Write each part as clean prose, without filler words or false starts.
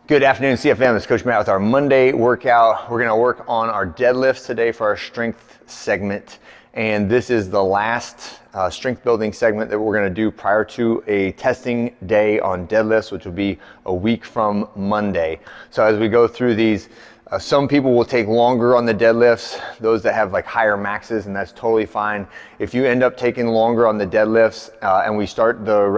Good afternoon, CFM. It's Coach Matt with our Monday workout. We're gonna work on our deadlifts today for our strength segment. And this is the last strength building segment that we're gonna do prior to a testing day on deadlifts, which will be a week from Monday. So as we go through these, some people will take longer on the deadlifts, those that have like higher maxes, and that's totally fine. If you end up taking longer on the deadlifts and we start the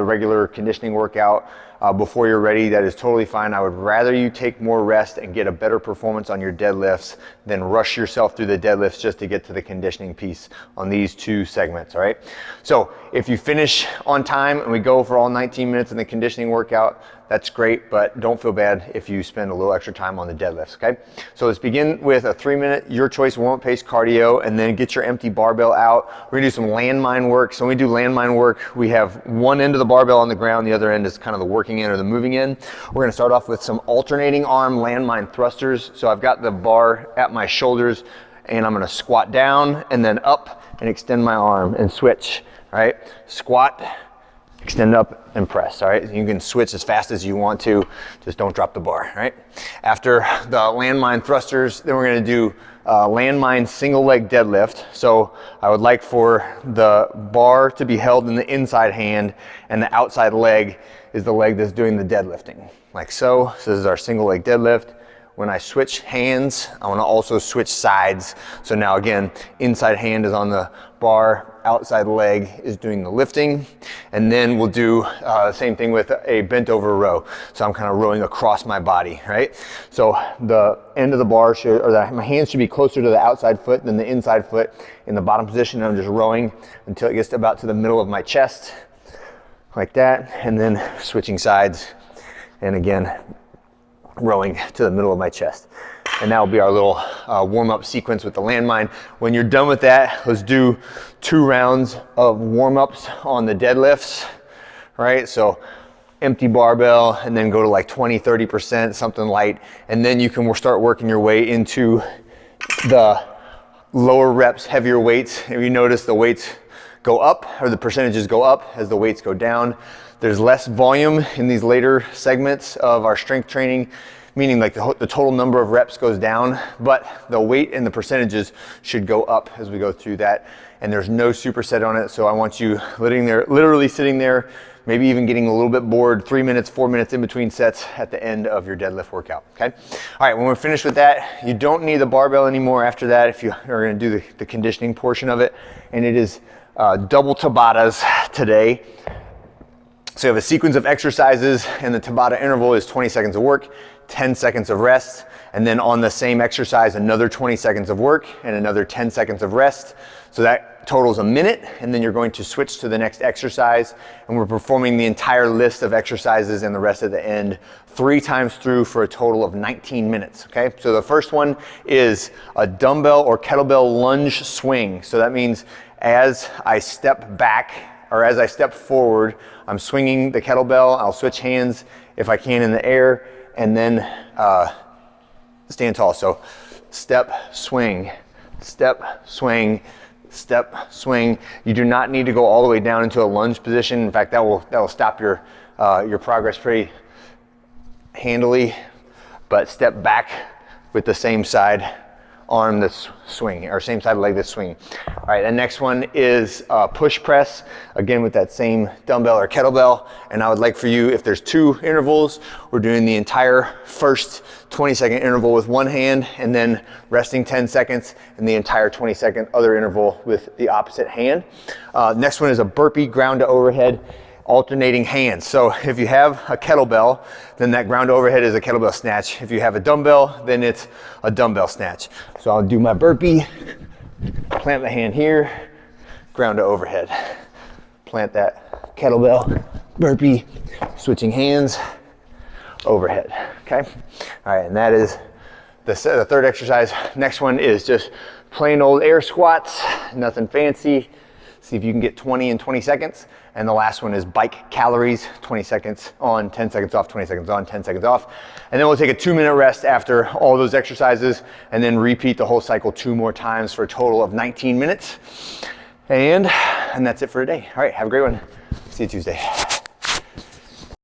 regular conditioning workout before you're ready, that is totally fine. I would rather you take more rest and get a better performance on your deadlifts than rush yourself through the deadlifts just to get to the conditioning piece on these two segments, all right? So if you finish on time and we go for all 19 minutes in the conditioning workout, that's great, but don't feel bad if you spend a little extra time on the deadlifts, okay? So let's begin with a 3-minute, your choice warm-up pace cardio, and then get your empty barbell out. We're gonna do some landmine work. So when we do landmine work, we have one end of the barbell on the ground, the other end is kind of the working end or the moving end. We're gonna start off with some alternating arm landmine thrusters. So I've got the bar at my shoulders, and I'm gonna squat down and then up and extend my arm and switch, all right? Squat, extend up and press, all right? You can switch as fast as you want to, just don't drop the bar, right? After the landmine thrusters, then we're gonna do landmine single leg deadlift. So I would like for the bar to be held in the inside hand and the outside leg is the leg that's doing the deadlifting, like so. So this is our single leg deadlift. When I switch hands, I wanna also switch sides. So now again, inside hand is on the bar, outside leg is doing the lifting. And then we'll do the same thing with a bent over row. So I'm kind of rowing across my body, right? So the end of the bar should, my hands should be closer to the outside foot than the inside foot in the bottom position. I'm just rowing until it gets about to the middle of my chest, like that. And then switching sides. And again, rowing to the middle of my chest. And that will be our little warm-up sequence with the landmine. When you're done with that, let's do 2 rounds of warm-ups on the deadlifts, right? So empty barbell and then go to like 20-30%, something light. And then you can start working your way into the lower reps, heavier weights. If you notice the weights go up, or the percentages go up as the weights go down. There's less volume in these later segments of our strength training, meaning like the total number of reps goes down, but the weight and the percentages should go up as we go through that. And there's no superset on it, so I want you literally sitting there, maybe even getting a little bit bored, 3 minutes, 4 minutes in between sets at the end of your deadlift workout, okay? All right, when we're finished with that, you don't need the barbell anymore after that if you are gonna do the conditioning portion of it. And it is double Tabatas today. So you have a sequence of exercises, and the Tabata interval is 20 seconds of work, 10 seconds of rest, and then on the same exercise, another 20 seconds of work and another 10 seconds of rest. So that totals a minute, and then you're going to switch to the next exercise, and we're performing the entire list of exercises and the rest at the end 3 times through for a total of 19 minutes, okay? So the first one is a dumbbell or kettlebell lunge swing. So that means as I step back, or as I step forward, I'm swinging the kettlebell. I'll switch hands if I can in the air, and then stand tall. So step, swing, step, swing, step, swing. You do not need to go all the way down into a lunge position. In fact, that will stop your progress pretty handily. But step back with the same side arm that's swinging, or same side leg that's swinging. All right, the next one is push press, again with that same dumbbell or kettlebell. And I would like for you, if there's 2 intervals, we're doing the entire first 20-second interval with one hand, and then resting 10 seconds, and the entire 20-second other interval with the opposite hand. Next one is a burpee ground to overhead, alternating hands. So if you have a kettlebell, then that ground overhead is a kettlebell snatch. If you have a dumbbell, then it's a dumbbell snatch. So I'll do my burpee, plant the hand here, ground to overhead. Plant that kettlebell, burpee, switching hands, overhead, okay? All right, and that is the third exercise. Next one is just plain old air squats, nothing fancy. See if you can get 20 in 20 seconds. And the last one is bike calories, 20 seconds on, 10 seconds off, 20 seconds on, 10 seconds off. And then we'll take a 2-minute rest after all those exercises, and then repeat the whole cycle 2 more times for a total of 19 minutes. And that's it for today. All right, have a great one. See you Tuesday.